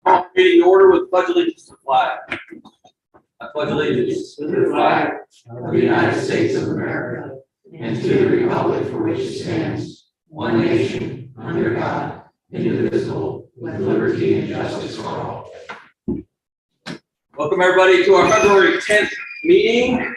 Call the meeting to order with pledge allegiance to the flag. I pledge allegiance to the flag of the United States of America and to the republic for which it stands, one nation, under God, indivisible, with liberty and justice for all. Welcome everybody to our February 10th meeting.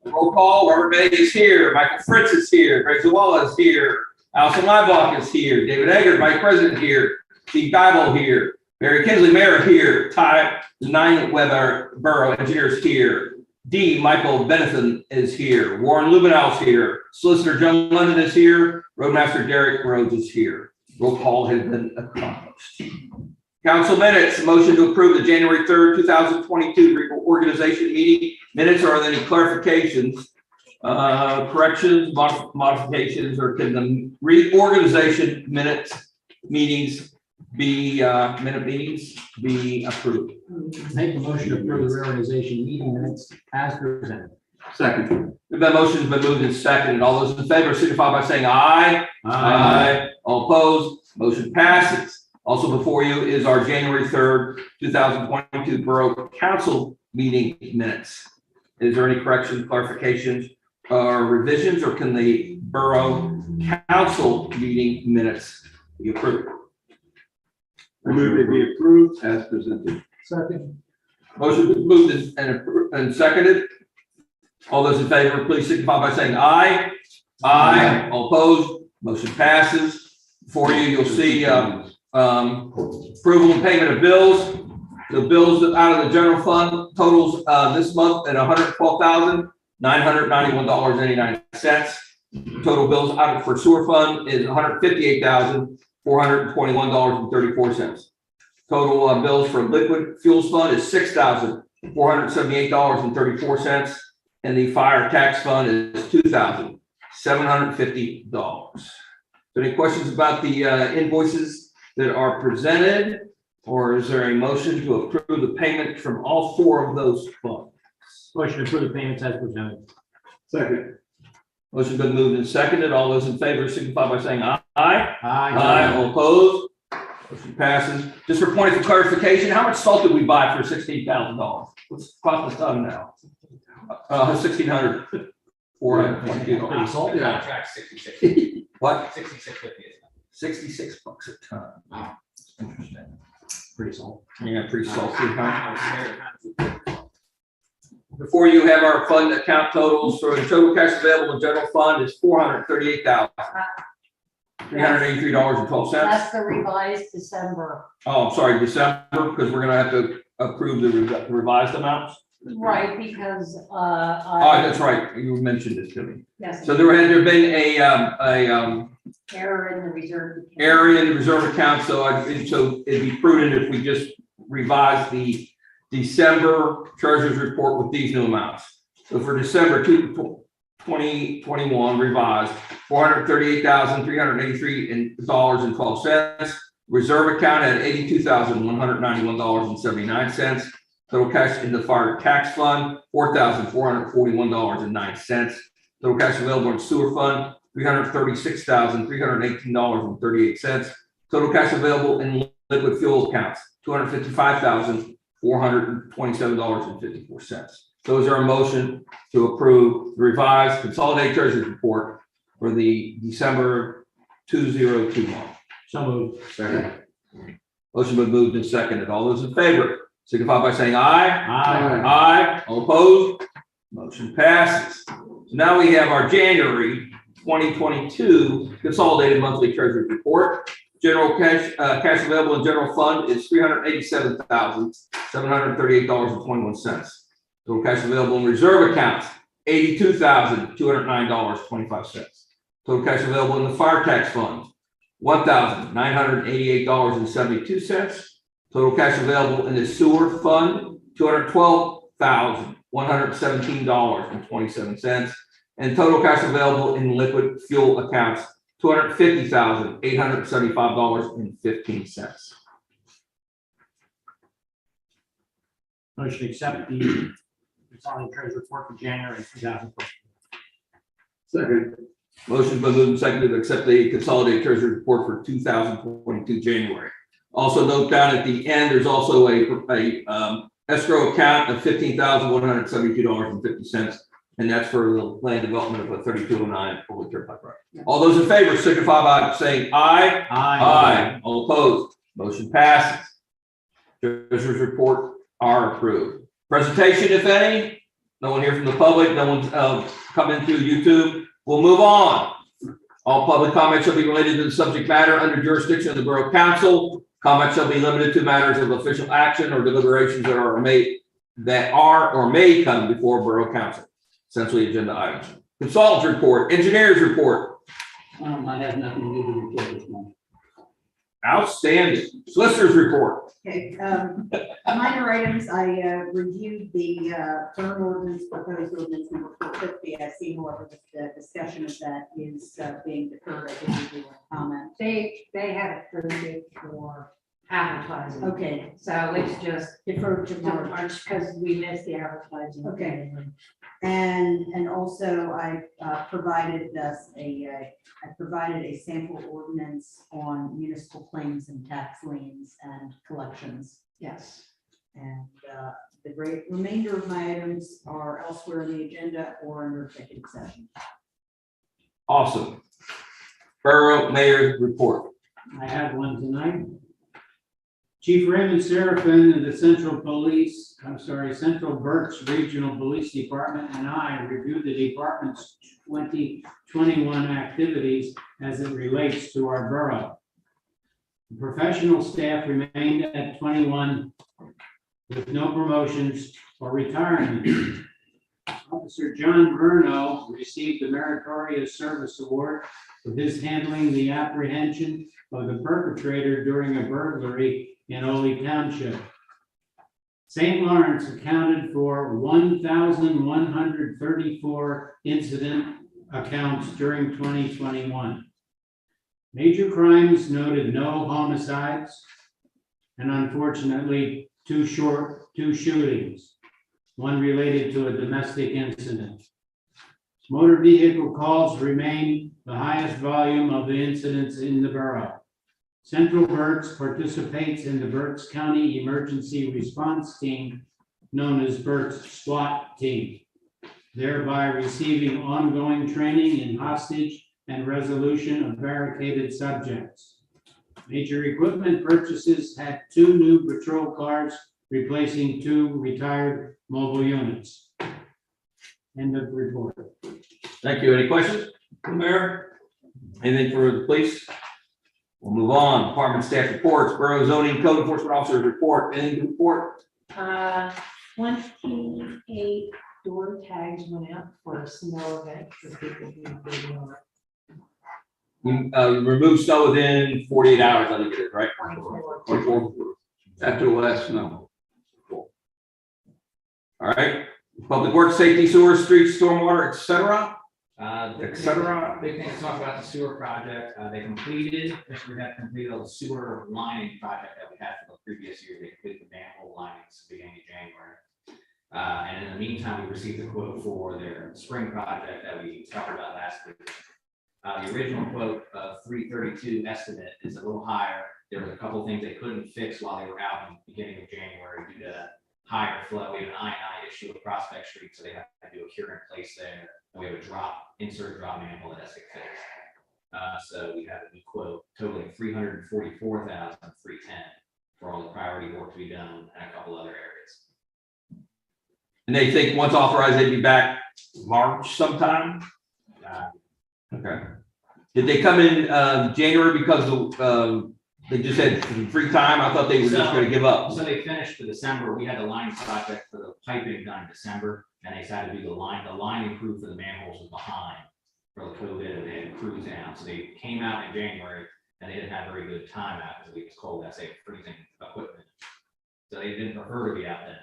Roll call, Robert Bay is here, Michael Fritz is here, Greg Zawala is here, Allison Leibach is here, David Eggert, Vice President here, Steve Geibel here, Barry Kinsley, Mayor here, Ty Nineweather, Borough Engineers here, D. Michael Benethan is here, Warren Lubenow is here, Solicitor John London is here, Roadmaster Derek Rhodes is here. Roll call has been accomplished. Council minutes, motion to approve the January 3rd, 2022 reorganization meeting minutes. Are there any clarifications, corrections, modifications, or can the reorganization meetings be approved? Make a motion to approve the reorganization meeting minutes as presented. Second. The motion has been moved and seconded. All those in favor signify by saying aye. Aye. All opposed, motion passes. Also before you is our January 3rd, 2022 Borough Council meeting minutes. Is there any corrections, clarifications, or revisions, or can the Borough Council meeting minutes be approved? I move to be approved as presented. Second. Motion is moved and seconded. All those in favor, please signify by saying aye. Aye. All opposed, motion passes. Before you, you'll see approval and payment of bills. The bills out of the general fund totals this month at $112,991.89. Total bills out for sewer fund is $158,421.34. Total bills for liquid fuels fund is $6,478.34. And the fire tax fund is $2,750. So any questions about the invoices that are presented, or is there a motion to approve the payment from all four of those funds? Motion to approve the payments as presented. Second. Motion been moved and seconded. All those in favor signify by saying aye. Aye. Aye. All opposed? Motion passes. Just for point of clarification, how much salt did we buy for $16,000? What's the cost of ton now? $1,600. $422. Salt? Yeah. Contract 66. What? 66.50. $66 a ton. Wow. Interesting. Pretty salt. Yeah, pretty salty, huh? Before you have our fund account totals. For the total cash available in general fund is $438,383.12. That's the revised December. Oh, I'm sorry, December, because we're gonna have to approve the revised amounts. Right, because, Oh, that's right, you mentioned it to me. yes, So there had been a error in the reserve. account. area in the reserve account, so it'd be prudent if we just revise the December treasurer's report with these new amounts. So for December 2021 revised, $438,383.12. Reserve account at $82,191.79. Total cash in the fire tax fund, $4,441.09. Total cash available in sewer fund, $336,318.38. Total cash available in liquid fuel accounts, $255,427.54. Those are a motion to approve the revised consolidated treasurer's report for the December 2021. So moved. Second. Motion been moved and seconded. All those in favor signify by saying aye. Aye. Aye. All opposed? Motion passes. So now we have our January 2022 consolidated monthly treasury report. General cash available in general fund is $387,738.21. Total cash available in reserve accounts, $82,209.25. Total cash available in the fire tax fund, $1,988.72. Total cash available in the sewer fund, $212,117.27. And total cash available in liquid fuel accounts, $250,875.15. Motion to accept the consolidated treasury report for January 2022. Second. Motion been moved and seconded to accept the consolidated treasury report for 2022 January. Also note down at the end, there's also a escrow account of $15,172.50. And that's for the land development of a 3209 Public Turnpike Road. All those in favor signify by saying aye. Aye. All opposed, motion passes. Treasurer's report are approved. Presentation, if any. No one here from the public. No one's coming through YouTube. We'll move on. All public comments shall be related to the subject matter under jurisdiction of the Borough Council. Comments shall be limited to matters of official action or deliberations that are or may come before Borough Council. Essentially agenda items. Consultants report, engineers report. I have nothing to do with the report this morning. Outstanding. Solicitors report. Okay, minor items, I reviewed the burn ordinance, proposed ordinance number 450. I see, however, that the discussion of that is being deferred. I didn't do a comment. They had it approved for advertising. Okay, So it's just deferred to March. March because we missed the advertising. Okay. And also I provided a sample ordinance on municipal claims and tax liens and collections. Yes. And the remainder of my items are elsewhere in the agenda or under executive session. Awesome. Borough Mayor's report. I have one tonight. Chief Raymond Seraphin of the Central Berks Regional Police Department and I reviewed the department's 2021 activities as it relates to our borough. The professional staff remained at 21 with no promotions or retirement. Officer John Bruno received the Meritorious Service Award for his handling the apprehension of the perpetrator during a burglary in Ole Township. St. Lawrence accounted for 1,134 incident accounts during 2021. Major crimes noted no homicides, and unfortunately, two shootings, one related to a domestic incident. Motor vehicle calls remain the highest volume of the incidents in the borough. Central Berks participates in the Berks County Emergency Response Team, known as Berks SWAT Team, thereby receiving ongoing training in hostage and resolution of barricaded subjects. Major equipment purchases had 2 new patrol cars, replacing 2 retired mobile units. End of report. Thank you. Any questions, Mayor? Anything for the police? We'll move on. Department staff reports. Borough zoning code enforcement officers report. Anything to report? 28 door tags went out for a snow event for people who did not. We remove snow within 48 hours, I think it is, right? 24. 24. After the last snow. Cool. All right. Public works, safety, sewer, streets, stormwater, et cetera. Big thing to talk about the sewer project. They completed, we have completed the sewer lining project that we had for the previous year. They completed the manhole linings beginning of January. And in the meantime, we received a quote for their spring project that we talked about last week. The original quote of 332 estimate is a little higher. There were a couple of things they couldn't fix while they were out in the beginning of January due to higher flow. We have an I&I issue with Prospect Street, so they have to do a cure in place there. And we have a insert drop manhole that has to fix. So we have a new quote totaling $344,310 for all the priority work to be done and a couple other areas. And they think once authorized, they'd be back March sometime. Okay. Did they come in January because they just had free time? I thought they were just going to give up. So they finished for December. We had the line project for the piping done in December, and they decided to do the line. The lining crew for the manholes was behind for the COVID, and they had crews down. So they came out in January, and they didn't have very good time out because it was cold. I say freezing equipment. So they didn't prefer to be out then.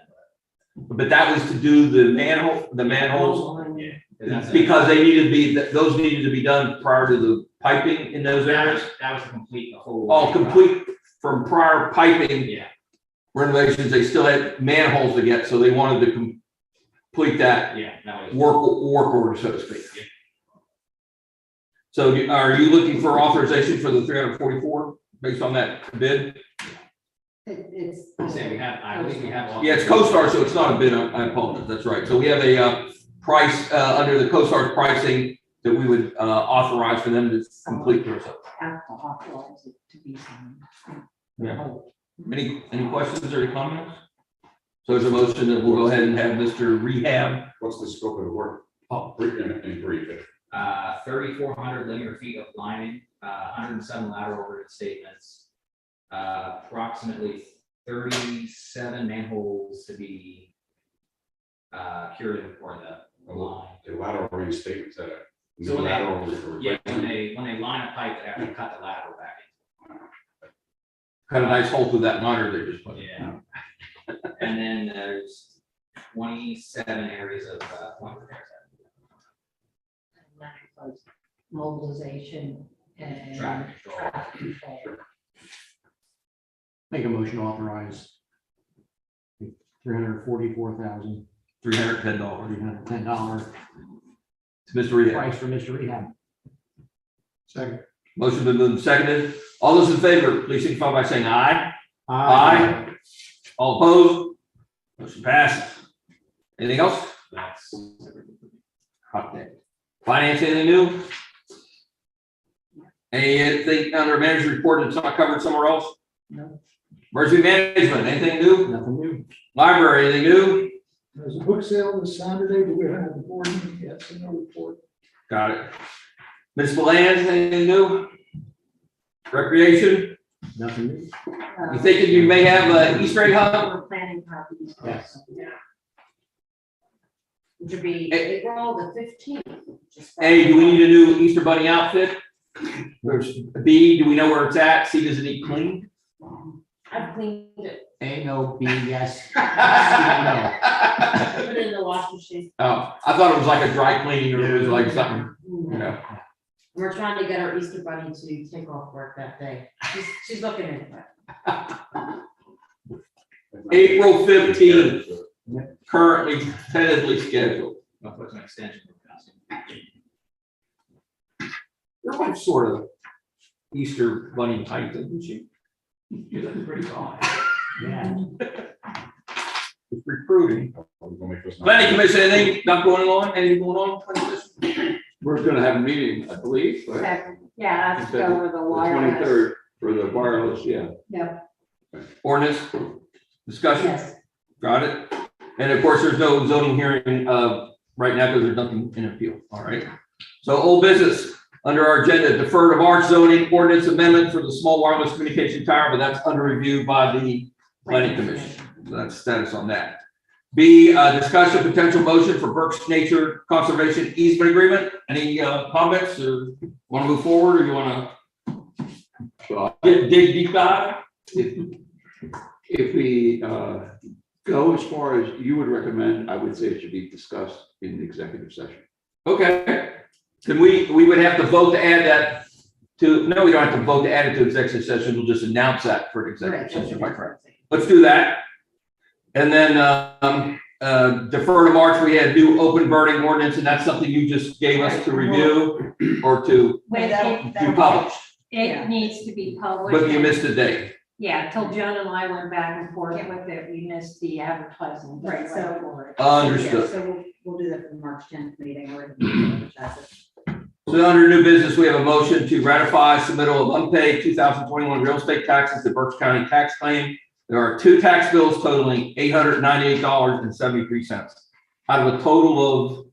But that was to do the manholes. Yeah. That's Because they needed to be, those needed to be done prior to the piping in those areas. That was to complete the whole. All complete from prior piping Yeah. renovations. They still had manholes to get, so they wanted to complete that Yeah. That was. work order, so to speak. So are you looking for authorization for the 344 based on that bid? It's. I say we have, I believe we have. Yeah, it's CoStar, so it's not a bid, I apologize, that's right. So we have a price, under the CoStar's pricing that we would authorize for them to complete themselves. Have to authorize it to be signed. Yeah. Any questions or comments? So there's a motion that we'll go ahead and have Mr. Rehab. What's the scope of the work? Oh, In brief. 3,400 linear feet of lining, 107 lateral rooted statements, approximately 37 manholes to be cured for the line. The lateral reinstatements that So when they- lateral. Yeah, when they line a pipe, they have to cut the lateral back cut a nice hole through that monitor they just put in. in. Yeah. And then there's 27 areas of point repairs. And that includes mobilization and. Traffic control. traffic control. Make a motion to authorize $344,310 $310. To Mr. Rehab. price for Mr. Rehab. Second. Motion been moved and seconded. All those in favor, please signify by saying aye. Aye. All opposed? Motion passes. Anything else? That's Hot day. Finance, anything new? Anything under manager's report that's not covered somewhere else? No. Emergency management, anything new? Nothing new. Library, anything new? There's a book sale this Saturday, but we haven't had the board meeting yet, so no report. Got it. Municipal lands, anything new? Recreation, Nothing new. you thinking you may have an Easter egg hunt? We're planning properties. Yes. Which would be Hey. April the 15th. A, do we need a new Easter bunny outfit? There's B, do we know where it's at? C, does it need cleaned? I've cleaned it, A, no, B, yes. C, put it in the wash machine. Oh, I thought it was like a dry cleaning or it was like something, you know. We're trying to get our Easter bunny to take off work that day. She's looking into it. April 15th, currently tentatively scheduled. I'll put an extension. Your wife sort of Easter bunny type, didn't she? You're looking pretty fine. Yeah. It's recruiting. We're gonna make this- Planning commission, anything not going on? Anything going on? Planning commission? We're gonna have a meeting, I believe, right? Yeah, that's over the The wireless. 23rd for the wireless, yeah. Yep, Ordinance, discussion, yes. got it. And of course, there's no zoning hearing right now because there's nothing in appeal, all right? So old business, under our agenda, defer to March zoning ordinance amendment for the small wireless communication tower, but that's under review by the planning commission. So that's status on that. B, discuss a potential motion for Berks Nature Conservation Easement Agreement. Any comments or want to move forward or you want So to dig deep dive? if we go as far as you would recommend, I would say it should be discussed in the executive session. Okay. Then we would have to vote to add that to, no, we don't have to vote to add it to executive session. We'll just announce that for an executive session. Right, correct. Let's do that. And then defer to March, we had new open burning ordinance, and that's something you just gave us to review or to be published, It needs to be published. but you missed a date. Yeah, till Joan and I went back and forth with it, we missed the advertising. Right, so- for it. Understood. Yeah, so we'll do that for the March 10th meeting. We're gonna advertise it. So under new business, we have a motion to ratify submittal of unpaid 2021 real estate taxes to Berks County tax claim. There are two tax bills totaling $898.73 out of a total of,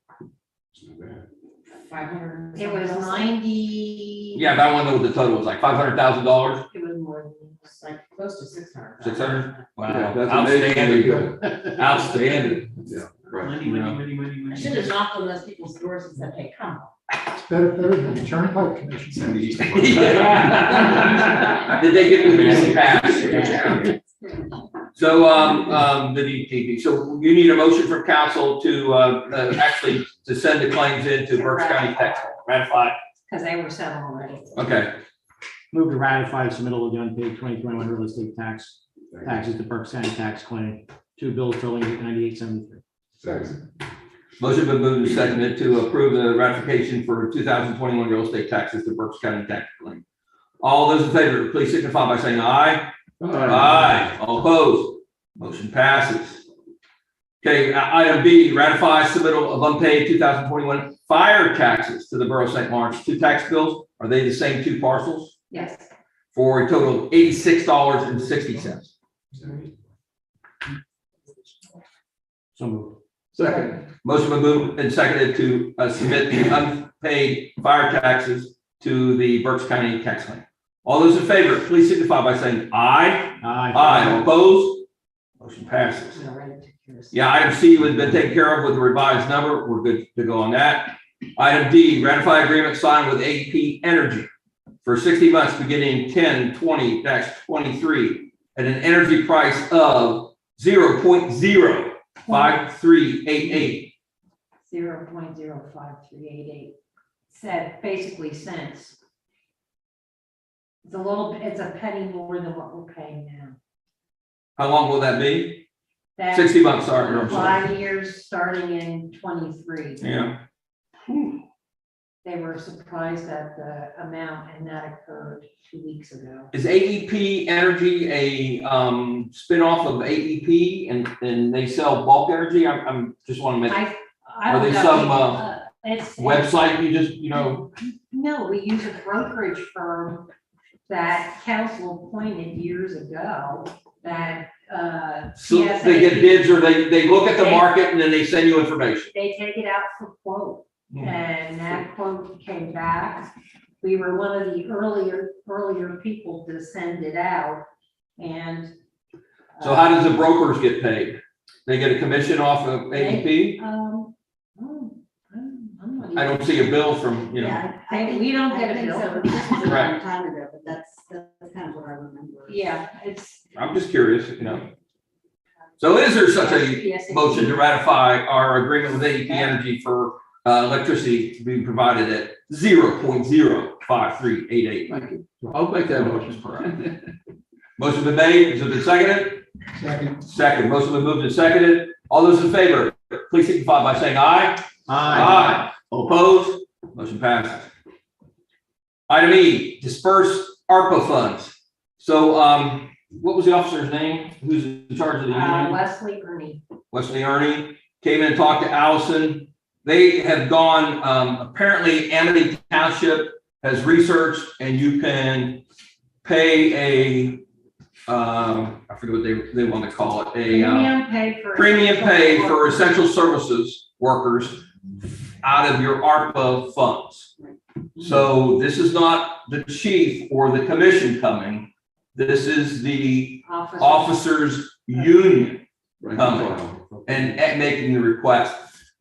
500. It was 90. yeah, but I want to know what the total was, like $500,000, It was more than. It's like close to 600. 600? Yeah, Wow, that's amazingly outstanding, good. outstanding. Yeah, right. I should have knocked on those people's doors and said, hey, come on. It's better than the Turnpike Commission. Yeah. Did they give you the easy pass? So, the DTV, so you need a motion from council to, actually to send the claims in to Berks County Tax, ratify, Because they were settled already. okay. Move to ratify submittal of the unpaid 2021 real estate taxes to Berks County tax claim. Two bills totaling $98.73. Second. Motion been moved and seconded to approve the ratification for 2021 real estate taxes to Berks County tax claim. All those in favor, please signify by saying aye. Aye. All opposed? Motion passes. Okay, item B, ratify submittal of unpaid 2021 fire taxes to the Borough of St. Lawrence. Two tax bills. Are they the same two parcels? Yes. For a total of $86.60. So moved. Second. Motion been moved and seconded to submit the unpaid fire taxes to the Berks County tax claim. All those in favor, please signify by saying aye. Aye. All opposed? Motion passes. Yeah, item C has been taken care of with the revised number. We're good to go on that. Item D, ratify agreement signed with AEP Energy for 60 months beginning 10/20/23 at an energy price of 0.05388. 0.05388. Said basically cents. It's a little, it's a penny more than what we're paying now. How long will that be? That's 60 months, sorry. I'm sorry. 5 years, starting in 23. Yeah. They were surprised at the amount, and that occurred 2 weeks ago. Is AEP Energy a spinoff of AEP and they sell bulk energy? I'm just want to make I Are don't they know. some, It's- website you just, No, we use a brokerage firm that council appointed years ago that, so they get bids or they look at the market and then they send you information. they take it out for quote. And that quote came back. We were one of the earlier people to send it out, and. So how does the brokers get paid? They get a commission off of AEP? I'm not even. I don't see a bill from, Yeah, We don't get a I think bill. so. This was a long Right. time ago, but that's kind of what I remember. Yeah, it's. I'm just curious, So is there such a Yes, it- motion to ratify our agreement with AEP Energy for electricity to be provided at 0.05388? Thank you. I'll make that motion. Motion been made, has it been seconded? Second, motion been moved and seconded. All those in favor, please signify by saying aye. Aye. All opposed? Motion passes. Item E, disperse ARPA funds. So, what was the officer's name? Who's in charge of the union? Wesley Ernie. Wesley Ernie came in and talked to Allison. They have gone, apparently Amity Township has researched and you can pay I forget what they want to call it, Premium pay for. premium pay for essential services workers out of your ARPA funds. So this is not the chief or the commission coming. This is the officers union and making the request.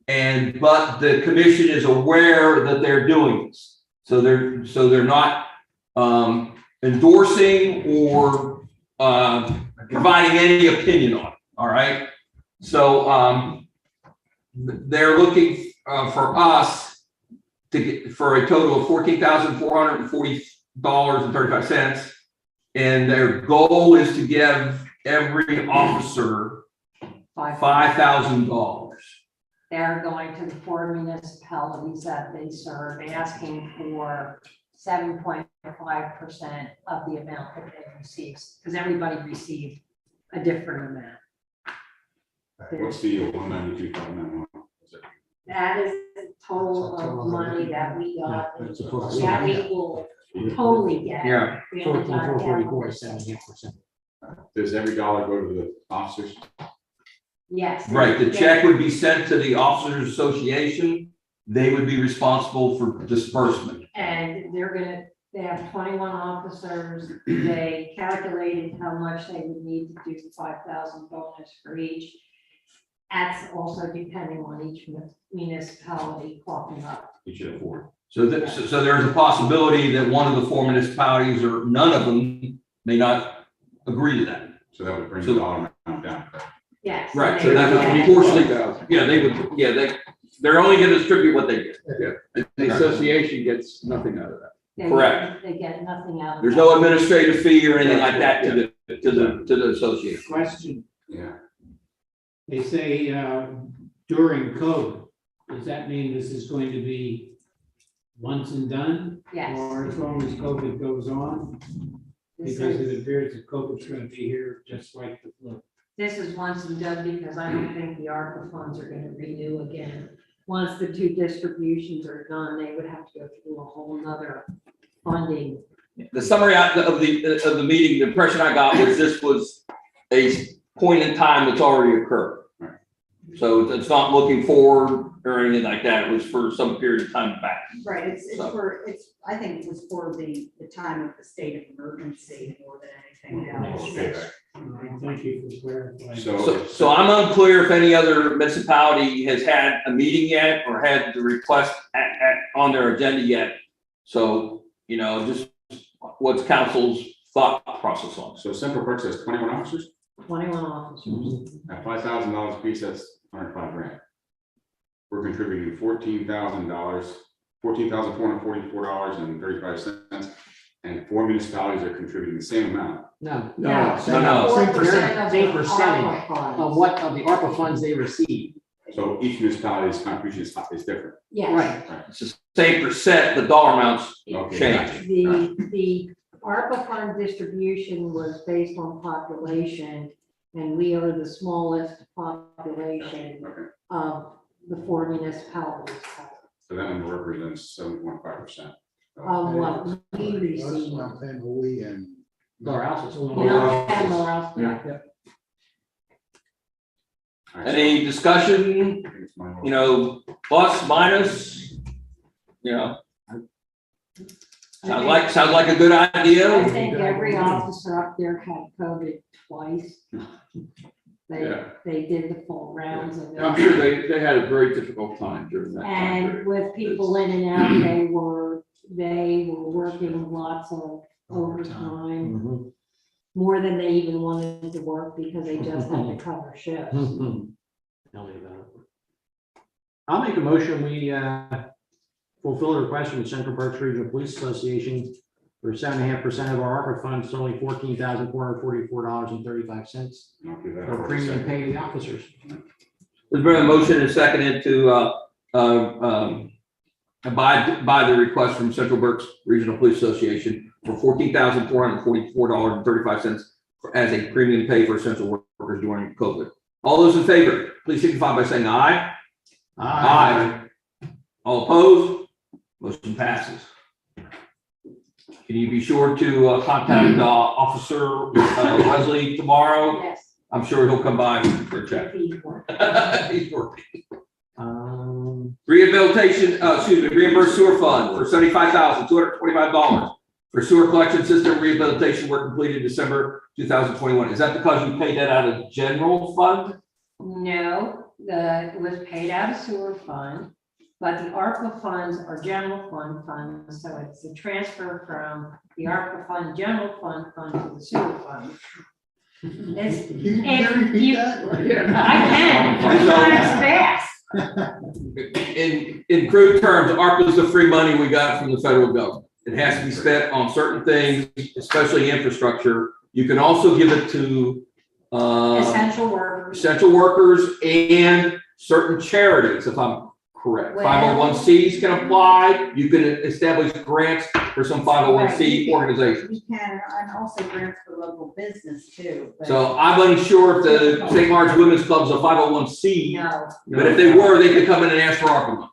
But the commission is aware that they're doing this. So they're not endorsing or providing any opinion on it. All right. So they're looking for us to get for a total of $14,440.35. And their goal is to give every officer $5,000. They're going to the 4 municipalities that they serve, asking for 7.5% of the amount that they receive, because everybody received a different amount. What's the 192,000? That is the total of money that we got, that we will totally get. Yeah. We only got that 14,444.78%. Does every dollar go to the officers? Yes. Right. The check would be sent to the Officers Association. They would be responsible for disbursement. And they have 21 officers. They calculated how much they would need to do 5,000 bonus for each. That's also depending on each municipality popping up. Each of the 4. So there's a possibility that one of the 4 municipalities or none of them may not agree to that. So that would bring the dollar amount down. Yes. Right, and so they that would would get- unfortunately, they're only going to distribute what they get. The association gets nothing out of that. Correct. They get nothing out of There's it. no administrative fee or anything like that to the association. Question, Yeah. they say during COVID, does that mean this is going to be once and done? Yes. Or as long as COVID goes on? This because it is, appears that COVID's gonna be here just like the flu. this is once and done because I don't think the ARPA funds are gonna renew again. Once the two distributions are done, they would have to go through a whole nother funding. The summary of the meeting, the impression I got was this was a point in time that's already occurred. Right. So it's not looking forward or anything like that. It was for some period of time back. Right, it's So- for, I think it was for the time of the state of emergency more than anything else. Okay. Thank you for clarifying. So I'm unclear if any other municipality has had a meeting yet or had the request on their agenda yet. So, just what's council's thought process on? So Central Berks has 21 officers, 21 officers. at $5,000 a piece, that's $105,000. We're contributing $14,000, $14,444.35, and 4 municipalities are contributing the same amount. No. No. Same Same percentage of what, of the ARPA funds they receive. So each municipality's contribution is different. Yes. It's the same percent, the dollar amounts Okay. change. The ARPA fund distribution was based on population, and we are the smallest population Okay, of the 4 municipalities. so that number represents 7.5%. What we That's receive. not then we and. Lower houses. No, and Laurel. Yeah. All right, so Any discussion, I think it's my motion. plus, minus, sounds like a good I idea. think every officer up there had COVID twice. Yeah. They did the full rounds of I'm it. sure they had a very difficult time during that time And period. with people in and out, they were working lots of overtime, Mhm. more than they even wanted to work because they just had to cover shifts. Tell me about it. I'll make a motion, we fulfill the request from the Central Berks Regional Police Association for 7.5% of our ARPA funds, it's only $14,444.35 I'll do that for for a premium second. pay to the officers. There's been a motion and seconded to abide by the request from Central Berks Regional Police Association for $14,444.35 as a premium pay for essential workers during COVID. All those in favor, please signify by saying aye. Aye. All opposed? Motion passes. Can you be sure to contact Officer Wesley tomorrow? Yes. I'm sure he'll come by for a chat. He's working. He's working. Rehabilitation, reimbursed sewer fund for $75,225 for sewer collection system rehabilitation work completed December 2021. Is that because you paid that out of general fund? No, it was paid out of sewer fund, but the ARPA funds are general fund funds, so it's a transfer from the ARPA fund, general fund to the sewer fund. It's, Can if you repeat you, that? I can, sometimes fast. In crude terms, ARPA is the free money we got from the federal government. It has to be spent on certain things, especially infrastructure. You can also give it to Essential workers. essential workers and certain charities, if I'm correct. Well- 501Cs can apply. You can establish grants for some 501C organizations. You can, and also grants for local business too. but- So I'm unsure if the St. Mark's Women's Club's a 501C, No, but if they were, they could come in and ask for ARPA money.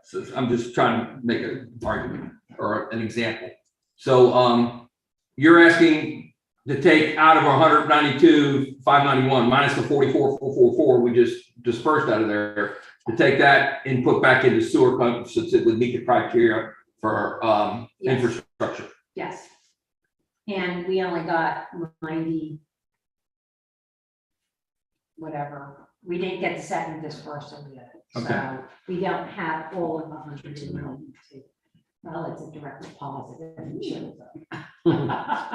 So I'm just trying to make an argument or an example. So, you're asking to take out of 192,591 minus the 44,444 we just dispersed out of there, to take that and put back into sewer funds since it would meet the criteria for, Yes. infrastructure. yes. And we only got 90. Whatever, we didn't get the second dispersal yet. Okay. So we don't have all of the 192. Well, it's a direct deposit. It shows up.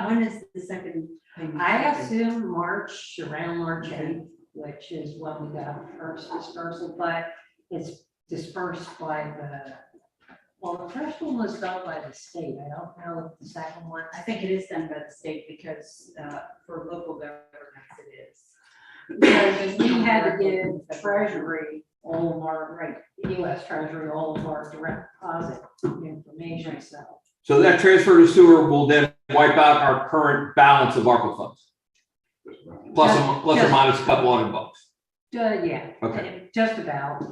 When is the second payment? I assume March, around March 8th, which is when we got the first dispersal, but it's dispersed by well, the first one was done by the state. I don't know if the second one. I think it is done by the state because for local governments it is. Because we had to give Treasury all of our, US Treasury, all of our direct deposit information, so. So that transfer to sewer will then wipe out our current balance of ARPA funds, plus or minus a couple $100. Yeah. Okay. Just about.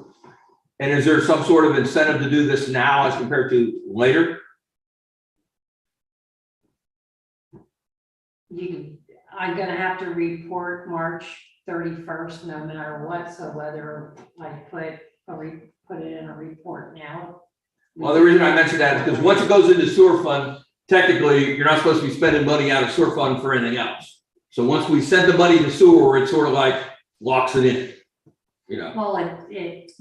And is there some sort of incentive to do this now as compared to later? I'm gonna have to report March 31st, no matter what, so whether I put it in a report now. Well, the reason I mentioned that is because once it goes into sewer fund, technically, you're not supposed to be spending money out of sewer fund for anything else. So once we send the money to sewer, it sort of like locks it in, you know? Well,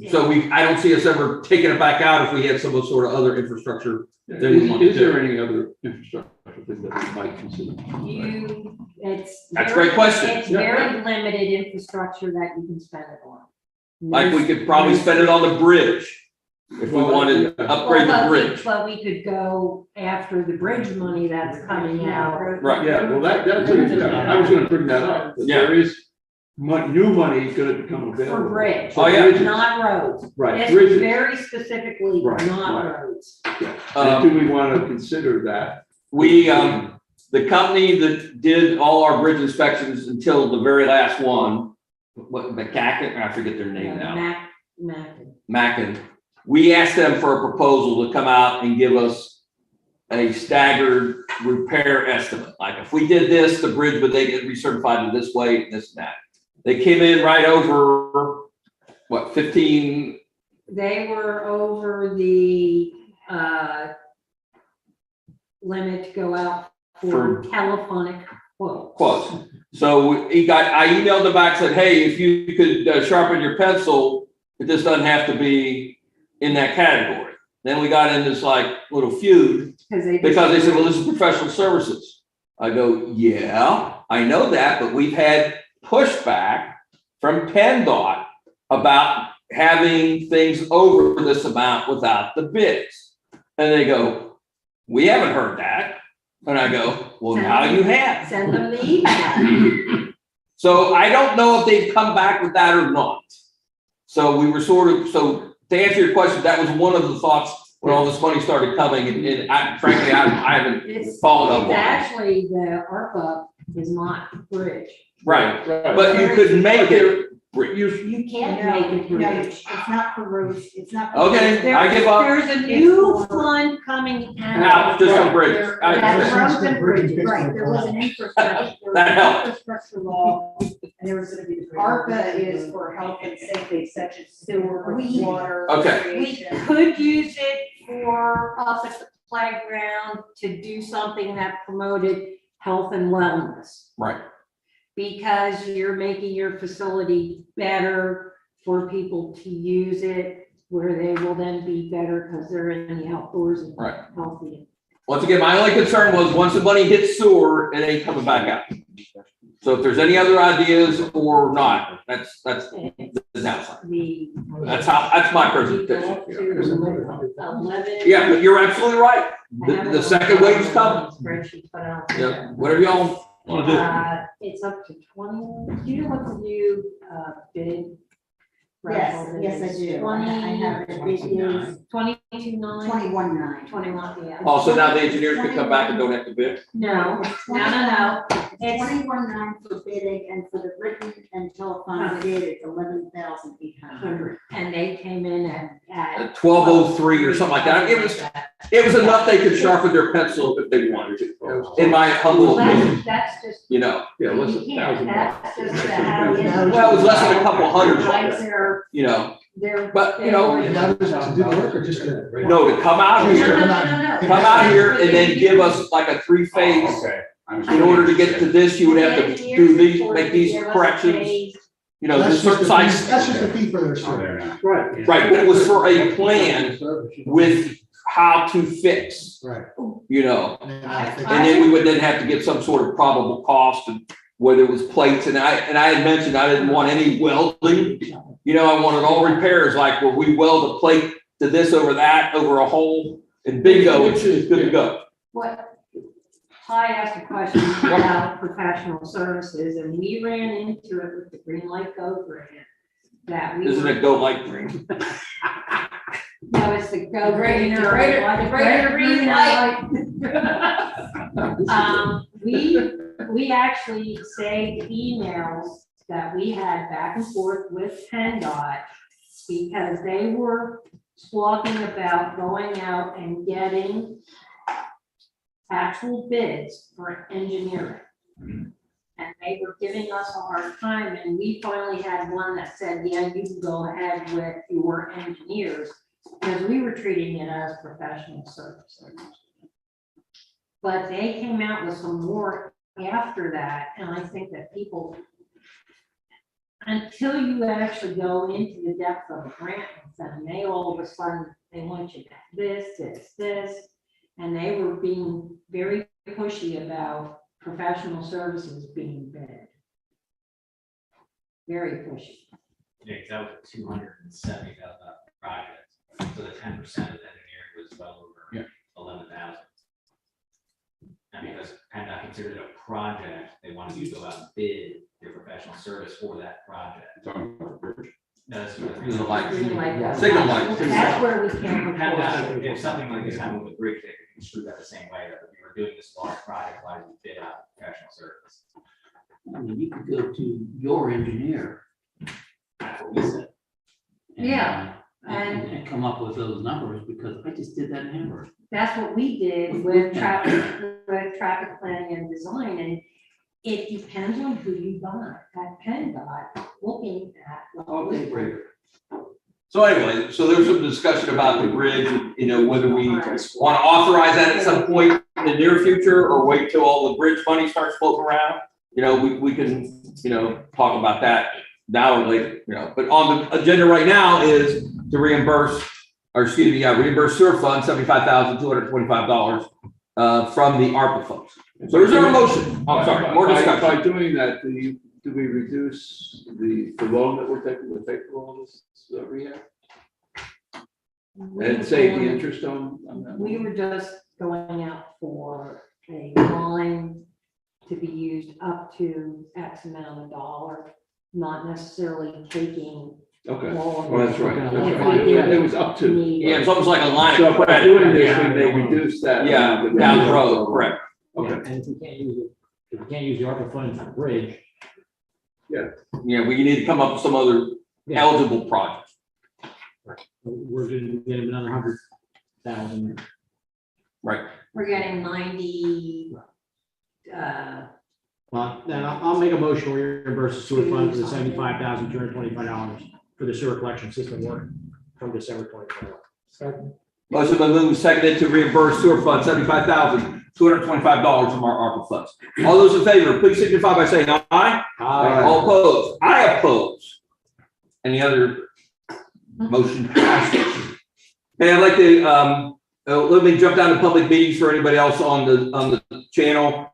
So I don't see us ever taking it back out if we had some sort of other infrastructure that we want to Is there do. any other infrastructure thing that we might consider? That's a great question. It's very limited infrastructure that you can spend it on. Like we could probably spend it on the bridge if we wanted to upgrade the bridge. But we could go after the bridge money that's coming out. Right. Yeah, well, that's, I was gonna bring that up. That There is new money gonna become available. For bridge. Oh, yeah. Bridges. Not roads. Right, It's bridges. very specifically Right, not right. roads. And do we want to consider that? We, the company that did all our bridge inspections until the very last one, what, McCacken, I forget their name now. Mackin. We asked them for a proposal to come out and give us a staggered repair estimate. Like if we did this, the bridge would they get recertified in this way, and this and that. They came in right over, what, 15? They were over the, limit to go out for telephonic quotes. Quotes. So I emailed them back, said, hey, if you could sharpen your pencil, it just doesn't have to be in that category. Then we got in this like little feud because they said, well, this is professional services. I go, yeah, I know that, but we've had pushback from PennDOT about having things over this amount without the bids. And they go, we haven't heard that. And I go, well, now you have. Send them the email. So I don't know if they've come back with that or not. So we were so to answer your question, that was one of the thoughts when all this money started coming, and frankly, I haven't followed up on it. Actually, the ARPA is not bridge. Right, but you could make it bridge. You can't make it No, bridge. it's not for roads, it's not. for Okay, roads. I give up. There's a new fund coming out. Just on bridge. That's I- roads and bridges. Right, there was an infrastructure, there was That an helped. infrastructure law, and there was, ARPA is for health and safety such as sewer, water. Okay. We recreation. could use it for up at the playground to do something that promoted health and wellness. Right, Because you're making your facility better for people to use it, where they will then be better because they're in the outdoors and Right. healthy. once again, my only concern was once the money hits sewer, it ain't coming back out. So if there's any other ideas or not, that's the downside. That's my presentation. Yeah, but you're absolutely right. The second wave's coming. Yeah, whatever y'all want to do. It's up to 20, do you know what the new bid? Yes, I do. I have it. It is 22.9. 21.9. 21, yeah. Also, now the engineers can come back and don't have to bid. No, It's no. It's 21.9 for bidding, and for the written and telephone bid, it's 11,800. And they came in at 1203 or something like that. It was enough they could sharpen their pencil if they wanted to, in my humble Well, opinion, that's just, you know. Yeah, less you than can't, 1,000 that's bucks. just how. Well, it was less than a couple hundred, They're, you know, but, you know, And that was to do the work or just to? no, to come out here, come out here and then give us like a three-phase. Okay. In order to get to this, you would have to do these, make these corrections, you know, the certain size. That's just a fee for their Oh, service. there now. Right. Right, but it was for a plan with how to fix, Right. you know. And I think- And then we would then have to get some sort of probable cost and whether it was plates, and I had mentioned I didn't want any welding. You know, I wanted all repairs, like, well, we weld a plate to this over that, over a hole, and bingo, it's good to go. What, I asked a question about professional services, and we ran into it with the Green Light Go grant. That we. Isn't it go like green? No, it's the Go Green. The greater green light. We actually saved emails that we had back and forth with PennDOT because they were talking about going out and getting actual bids for engineering. And they were giving us a hard time, and we finally had one that said, yeah, you can go ahead with your engineers, because we were treating it as professional services. But they came out with some more after that, and I think that people, until you actually go into the depth of the grant with them, they all of a sudden, they want you to this, and they were being very pushy about professional services being bid. Very pushy. Yeah, 'cause that was a $270,000 project, so the 10% of the engineering was well over 11,000. And because PennDOT considered it a project, they wanted you to go out and bid your professional service for that project. Talking about the bridge. That's what Green light. Green light. Signal light. That's where we came PennDOT, from. if something like this happened with the bridge, they could construe that the same way, that if you were doing this large project, why did you bid out professional service? I mean, you could go to your engineer. That's what we said. and, Yeah, And come up with those numbers, because I just did that in Hamburg. That's what we did with traffic planning and design, and it depends on who you buy. At PennDOT, looking at. Okay, great. So anyway, so there's some discussion about the bridge, you know, whether we want to authorize that at some point in the near future or wait till all the bridge money starts floating around. You know, we can, you know, talk about that now or later, you know, but on the agenda right now is to reimburse sewer fund $75,225 from the ARPA funds. So is there a motion? Oh, sorry, more discussion. By doing that, do we reduce the loan that we're taking to pay for all this rehab? And save the interest on that? We were just going out for a line to be used up to X amount of dollar, not necessarily taking Okay, all of well, it. that's right. That's If right. we did It was up to. Yeah, it's almost like a line So of by credit. doing this, we may reduce that. Yeah, down the road, correct. Okay. And if we can't use it, if we can't use the ARPA funds for the bridge, Yeah, we need to come up with some other Yeah. eligible projects. we're gonna get him another 100,000. Right. We're getting 90, Well, then I'll make a motion to reimburse the sewer fund for the $75,225 for the sewer collection system work from December 2021. Second. Motion been moved and seconded to reimburse sewer fund $75,225 from our ARPA funds. All those in favor, please signify by saying aye. Aye. All opposed? I oppose. Any other motion passes? Okay, I'd like to, let me jump down to public meetings for anybody else on the channel.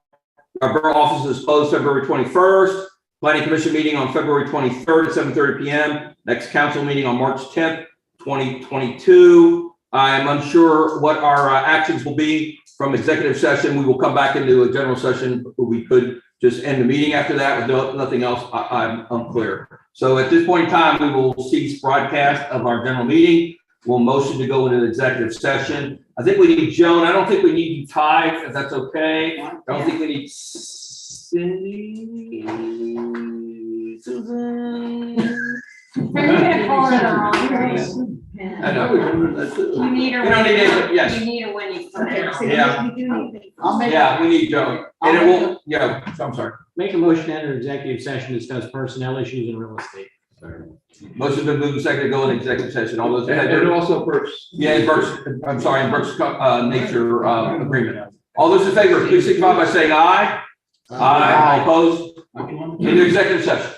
Our borough office is closed February 21st. Planning Commission meeting on February 23rd at 7:30 p.m. Next council meeting on March 10th, 2022. I am unsure what our actions will be from executive session. We will come back into a general session. We could just end the meeting after that with nothing else. I'm unclear. So at this point in time, we will cease broadcast of our general meeting. We'll motion to go into executive session. I think we need Joan. I don't think we need you, Ty, if that's okay. I don't think we need Cindy, Susan. You're gonna call it the wrong grace. I know. You need her. We don't need it, yes. You need her when you come Okay, out. so Yeah. we do need. I'll make, Yeah, we need Joan. And it will, yeah, I'm sorry. Make a motion to enter executive session, to discuss personnel issues in real estate. Motion been moved and seconded to go into executive session. All those in And favor? also Berks. Yeah, Berks, I'm sorry, Berks, nature, agreement. All those in favor, please signify by saying aye. Aye. All opposed? Into executive session.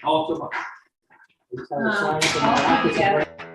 Also. I'll find out.